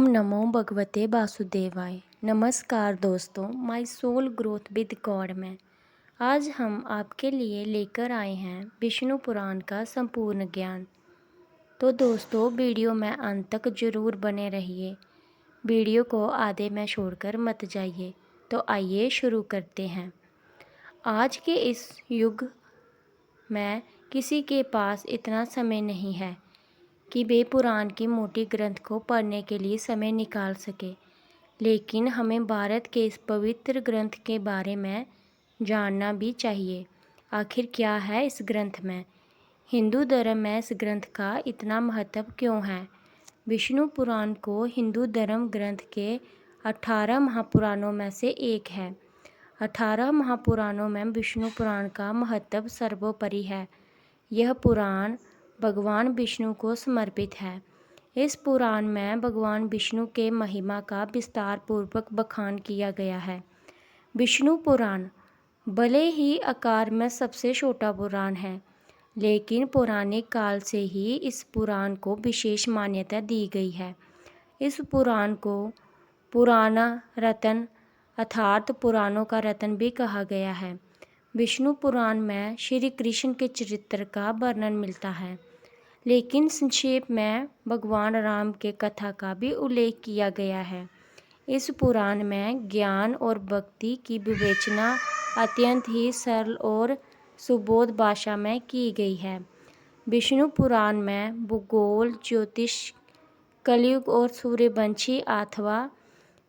ओम नमो भगवते वासुदेवाय। नमस्कार दोस्तों, my soul growth with God में आज हम आपके लिए लेकर आए हैं विष्णु पुराण का संपूर्ण ज्ञान। तो दोस्तों, वीडियो में अंत तक जरूर बने रहिए। वीडियो को आधे में छोड़कर मत जाइए। तो आइए शुरू करते हैं। आज के इस युग में किसी के पास इतना समय नहीं है कि वे पुराण की मोटी ग्रंथ को पढ़ने के लिए समय निकाल सके, लेकिन हमें भारत के इस पवित्र ग्रंथ के बारे में जानना भी चाहिए। आखिर क्या है इस ग्रंथ में? हिंदू धर्म में इस ग्रंथ का इतना महत्व क्यों है? विष्णु पुराण को हिंदू धर्म ग्रंथ के 18 महापुराणों में से एक है। 18 महापुराणों में विष्णु पुराण का महत्व सर्वोपरि है। यह पुराण भगवान विष्णु को समर्पित है। इस पुराण में भगवान विष्णु के महिमा का विस्तार पूर्वक बखान किया गया है। विष्णु पुराण भले ही आकार में सबसे छोटा पुराण है, लेकिन पौराणिक काल से ही इस पुराण को विशेष मान्यता दी गई है। इस पुराण को पुराण रत्न अर्थात पुराणों का रत्न भी कहा गया है। विष्णु पुराण में श्री कृष्ण के चरित्र का वर्णन मिलता है, लेकिन संक्षेप में भगवान राम के कथा का भी उल्लेख किया गया है। इस पुराण में ज्ञान और भक्ति की विवेचना अत्यंत ही सरल और सुबोध भाषा में की गई है। विष्णु पुराण में भूगोल, ज्योतिष, कलयुग और सूर्यवंशी अथवा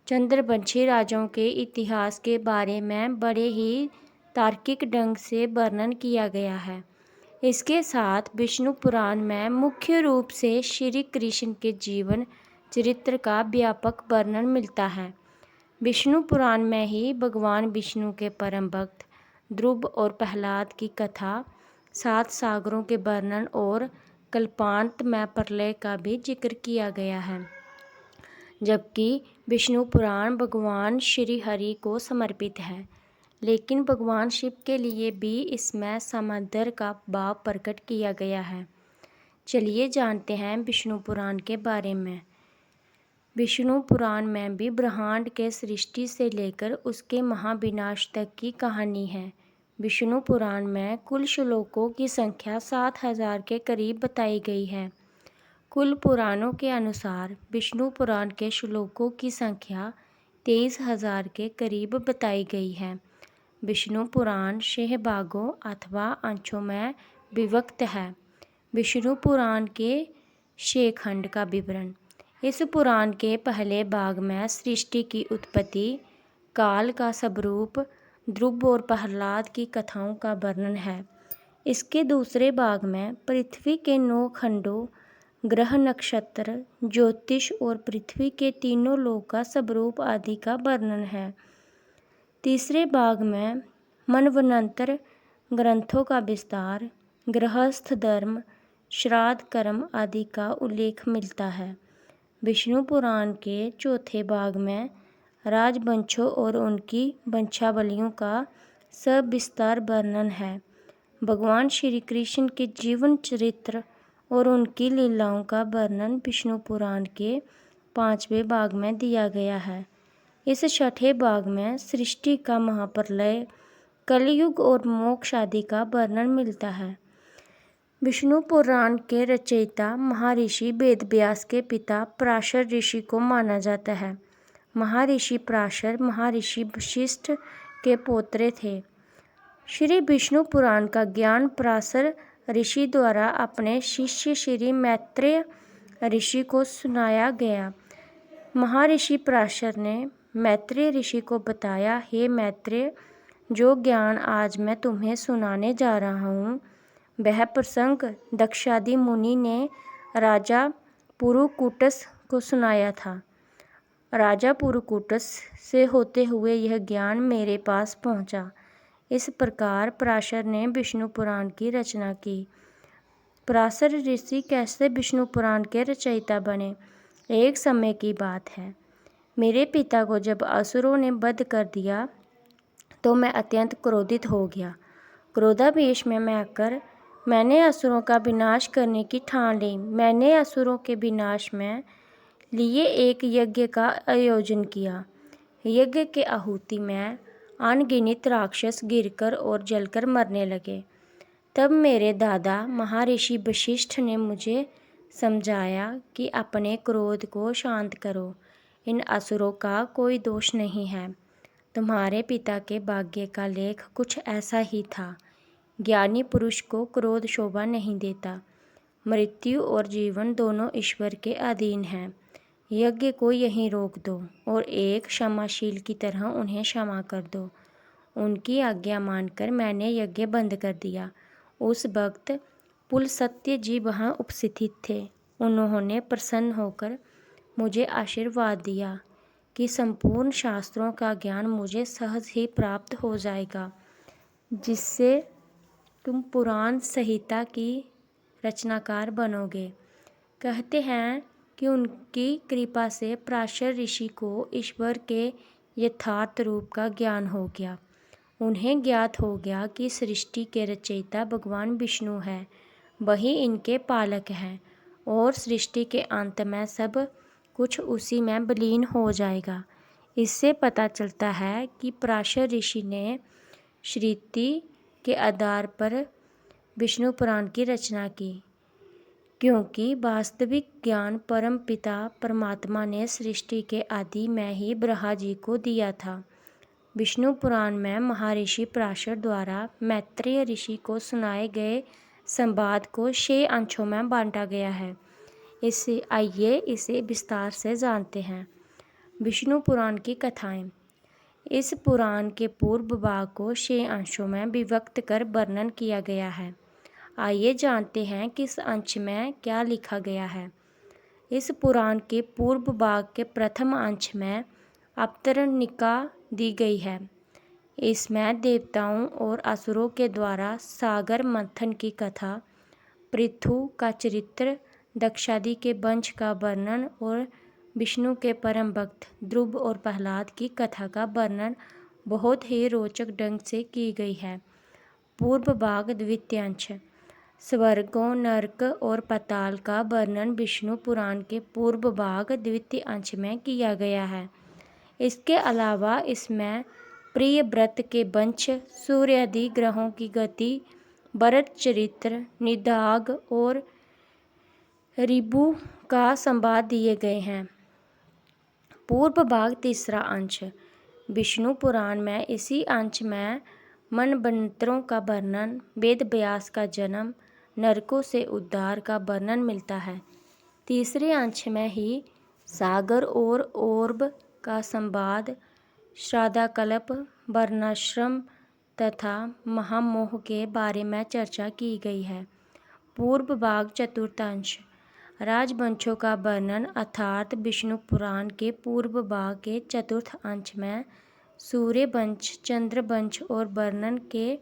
चंद्रवंशी राजाओं के इतिहास के बारे में बड़े ही तार्किक ढंग से वर्णन किया गया है। इसके साथ विष्णु पुराण में मुख्य रूप से श्री कृष्ण के जीवन चरित्र का व्यापक वर्णन मिलता है। विष्णु पुराण में ही भगवान विष्णु के परम भक्त ध्रुव और प्रहलाद की कथा, 7 सागरों के वर्णन और कल्पांत में प्रलय का भी जिक्र किया गया है। जबकि विष्णु पुराण भगवान श्री हरि को समर्पित है, लेकिन भगवान शिव के लिए भी इसमें समंदर का भाव प्रकट किया गया है। चलिए जानते हैं विष्णु पुराण के बारे में। विष्णु पुराण में भी ब्रह्मांड के सृष्टि से लेकर उसके महाविनाश तक की कहानी है। विष्णु पुराण में कुल श्लोकों की संख्या 7000 के करीब बताई गई है। कुल पुराणों के अनुसार विष्णु पुराण के श्लोकों की संख्या 23,000 के करीब बताई गई है। विष्णु पुराण 6 भागों अथवा अंशों में विभक्त है। विष्णु पुराण के 6 खंड का विवरण। इस पुराण के पहले भाग में सृष्टि की उत्पत्ति, काल का स्वरूप, ध्रुव और प्रहलाद की कथाओं का वर्णन है। इसके दूसरे भाग में पृथ्वी के 9 खंडों, ग्रह, नक्षत्र, ज्योतिष और पृथ्वी के तीनों लोक का स्वरूप आदि का वर्णन है। तीसरे भाग में मनवंतर ग्रंथों का विस्तार, गृहस्थ धर्म, श्राद्ध कर्म आदि का उल्लेख मिलता है। विष्णु पुराण के चौथे भाग में राजवंशों और उनकी वंशावलियों का सविस्तार वर्णन है। भगवान श्री कृष्ण के जीवन चरित्र और उनकी लीलाओं का वर्णन विष्णु पुराण के 5वें भाग में दिया गया है। इस 6ठे भाग में सृष्टि का महाप्रलय, कलयुग और मोक्ष आदि का वर्णन मिलता है। विष्णु पुराण के रचयिता महर्षि वेदव्यास के पिता पराशर ऋषि को माना जाता है। महर्षि पराशर महर्षि वशिष्ठ के पौत्र थे। श्री विष्णु पुराण का ज्ञान पराशर ऋषि द्वारा अपने शिष्य श्री मैत्रेय ऋषि को सुनाया गया। महर्षि पराशर ने मैत्रेय ऋषि को बताया, हे मैत्रेय, जो ज्ञान आज मैं तुम्हें सुनाने जा रहा हूँ, वह प्रसंग दक्षादि मुनि ने राजा पुरुकूटस को सुनाया था। राजा पुरुकूटस से होते हुए यह ज्ञान मेरे पास पहुँचा। इस प्रकार पराशर ने विष्णु पुराण की रचना की। पराशर ऋषि कैसे विष्णु पुराण के रचयिता बने? एक समय की बात है। मेरे पिता को जब असुरों ने वध कर दिया तो मैं अत्यंत क्रोधित हो गया। क्रोधावेश में आकर मैंने असुरों का विनाश करने की ठान ली। मैंने असुरों के विनाश में लिए एक यज्ञ का आयोजन किया। यज्ञ के आहुति में अनगिनत राक्षस गिरकर और जलकर मरने लगे। तब मेरे दादा महर्षि वशिष्ठ ने मुझे समझाया कि अपने क्रोध को शांत करो, इन असुरों का कोई दोष नहीं है। तुम्हारे पिता के भाग्य का लेख कुछ ऐसा ही था। ज्ञानी पुरुष को क्रोध शोभा नहीं देता। मृत्यु और जीवन दोनों ईश्वर के अधीन हैं। यज्ञ को यहीं रोक दो और एक क्षमाशील की तरह उन्हें क्षमा कर दो। उनकी आज्ञा मानकर मैंने यज्ञ बंद कर दिया। उस वक्त पुलस्त्य जी वहाँ उपस्थित थे। उन्होंने प्रसन्न होकर मुझे आशीर्वाद दिया कि संपूर्ण शास्त्रों का ज्ञान मुझे सहज ही प्राप्त हो जाएगा, जिससे तुम पुराण संहिता की रचनाकार बनोगे। कहते हैं कि उनकी कृपा से पराशर ऋषि को ईश्वर के यथार्थ रूप का ज्ञान हो गया। उन्हें ज्ञात हो गया कि सृष्टि के रचयिता भगवान विष्णु है, वही इनके पालक हैं और सृष्टि के अंत में सब कुछ उसी में विलीन हो जाएगा। इससे पता चलता है कि पराशर ऋषि ने श्रुति के आधार पर विष्णु पुराण की रचना की, क्योंकि वास्तविक ज्ञान परम पिता परमात्मा ने सृष्टि के आदि में ही ब्रह्मा जी को दिया था। विष्णु पुराण में महर्षि पराशर द्वारा मैत्रेय ऋषि को सुनाए गए संवाद को 6 अंशों में बांटा गया है। आइए इसे विस्तार से जानते हैं। विष्णु पुराण की कथाएं। इस पुराण के पूर्व भाग को 6 अंशों में विभक्त कर वर्णन किया गया है। आइए जानते हैं कि इस अंश में क्या लिखा गया है। इस पुराण के पूर्व भाग के प्रथम अंश में अवतरणिका दी गई है। इसमें देवताओं और असुरों के द्वारा सागर मंथन की कथा, पृथु का चरित्र, दक्षादि के वंश का वर्णन और विष्णु के परम भक्त ध्रुव और प्रहलाद की कथा का वर्णन बहुत ही रोचक ढंग से की गई है। पूर्व भाग द्वितीय अंश। स्वर्गों, नरक और पाताल का वर्णन विष्णु पुराण के पूर्व भाग द्वितीय अंश में किया गया है। इसके अलावा इसमें प्रिय व्रत के वंश, सूर्य आदि ग्रहों की गति, भरत चरित्र, निदाघ और ऋभु का संवाद दिए गए हैं। पूर्व भाग तीसरा अंश। विष्णु पुराण में इसी अंश में मनवंतरों का वर्णन, वेद व्यास का जन्म, नरकों से उद्धार का वर्णन मिलता है। तीसरे अंश में ही सागर और ओर्ब का संवाद, श्राद्धाकल्प, वर्णाश्रम तथा महामोह के बारे में चर्चा की गई है। पूर्व भाग चतुर्थ अंश। राजवंशों का वर्णन अर्थात विष्णु पुराण के पूर्व भाग के चतुर्थ अंश में सूर्य वंश, चंद्र वंश और वर्णन के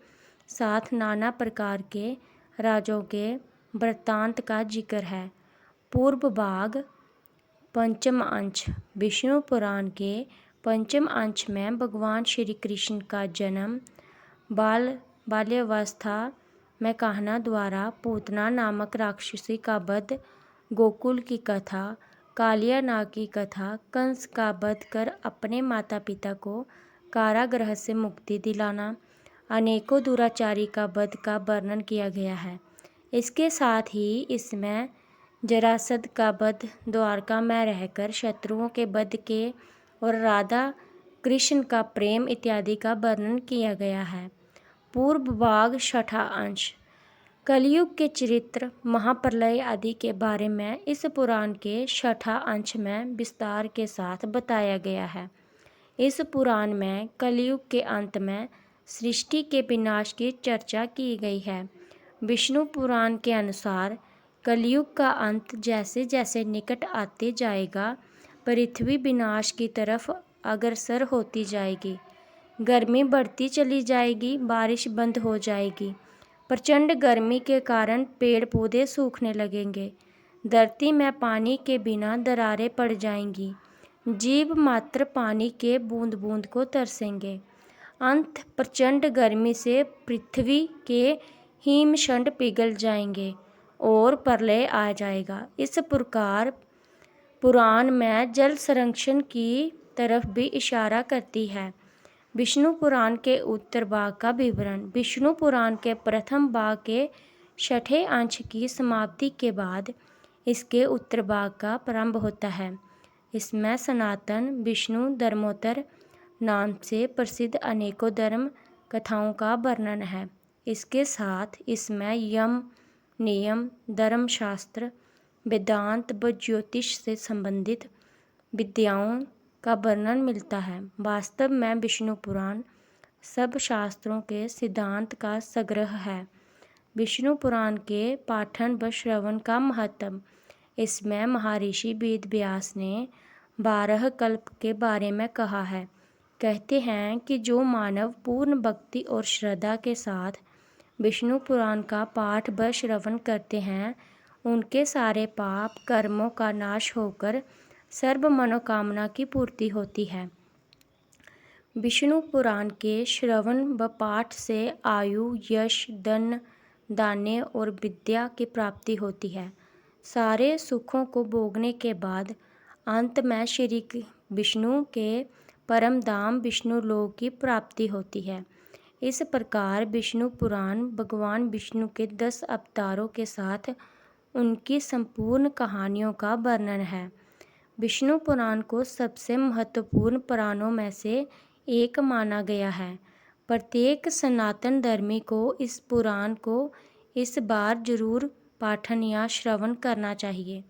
साथ नाना प्रकार के राजों के वृत्तांत का जिक्र है। पूर्व भाग पंचम अंश। विष्णु पुराण के पंचम अंश में भगवान श्री कृष्ण का जन्म, बाल्यावस्था में कान्हा द्वारा पूतना नामक राक्षसी का वध, गोकुल की कथा, कालिया नाग की कथा, कंस का वध कर अपने माता पिता को कारागृह से मुक्ति दिलाना, अनेकों दुराचारी का वध का वर्णन किया गया है। इसके साथ ही इसमें जरासंध का वध, द्वारका में रहकर शत्रुओं के वध के और राधा कृष्ण का प्रेम इत्यादि का वर्णन किया गया है। पूर्व भाग छठा अंश। कलयुग के चरित्र, महाप्रलय आदि के बारे में इस पुराण के छठा अंश में विस्तार के साथ बताया गया है। इस पुराण में कलयुग के अंत में सृष्टि के विनाश की चर्चा की गई है। विष्णु पुराण के अनुसार कलयुग का अंत जैसे जैसे निकट आते जाएगा, पृथ्वी विनाश की तरफ अग्रसर होती जाएगी। गर्मी बढ़ती चली जाएगी, बारिश बंद हो जाएगी। प्रचंड गर्मी के कारण पेड़ पौधे सूखने लगेंगे। धरती में पानी के बिना दरारें पड़ जाएंगी। जीव मात्र पानी के बूंद बूंद को तरसेंगे। अंत प्रचंड गर्मी से पृथ्वी के हिमशंड पिघल जाएंगे और प्रलय आ जाएगा। इस प्रकार पुराण में जल संरक्षण की तरफ भी इशारा करती है। विष्णु पुराण के उत्तर भाग का विवरण। विष्णु पुराण के प्रथम भाग के 6ठे अंश की समाप्ति के बाद इसके उत्तर भाग का प्रारंभ होता है। इसमें सनातन विष्णु धर्मोत्तर नाम से प्रसिद्ध अनेकों धर्म कथाओं का वर्णन है। इसके साथ इसमें यम, नियम, धर्मशास्त्र, वेदांत व ज्योतिष से संबंधित विद्याओं का वर्णन मिलता है। वास्तव में विष्णु पुराण सब शास्त्रों के सिद्धांत का संग्रह है। विष्णु पुराण के पाठन व श्रवण का महत्व। इसमें महर्षि वेद व्यास ने 12 कल्प के बारे में कहा है। कहते हैं कि जो मानव पूर्ण भक्ति और श्रद्धा के साथ विष्णु पुराण का पाठ व श्रवण करते हैं, उनके सारे पाप कर्मों का नाश होकर सर्व मनोकामना की पूर्ति होती है। विष्णु पुराण के श्रवण व पाठ से आयु, यश, धन, धान्य और विद्या की प्राप्ति होती है। सारे सुखों को भोगने के बाद अंत में श्री विष्णु के परम धाम विष्णु लोक की प्राप्ति होती है। इस प्रकार विष्णु पुराण भगवान विष्णु के 10 अवतारों के साथ उनकी संपूर्ण कहानियों का वर्णन है। विष्णु पुराण को सबसे महत्वपूर्ण पुराणों में से एक माना गया है। प्रत्येक सनातन धर्मी को इस पुराण को इस बार जरूर पाठन या श्रवण करना चाहिए।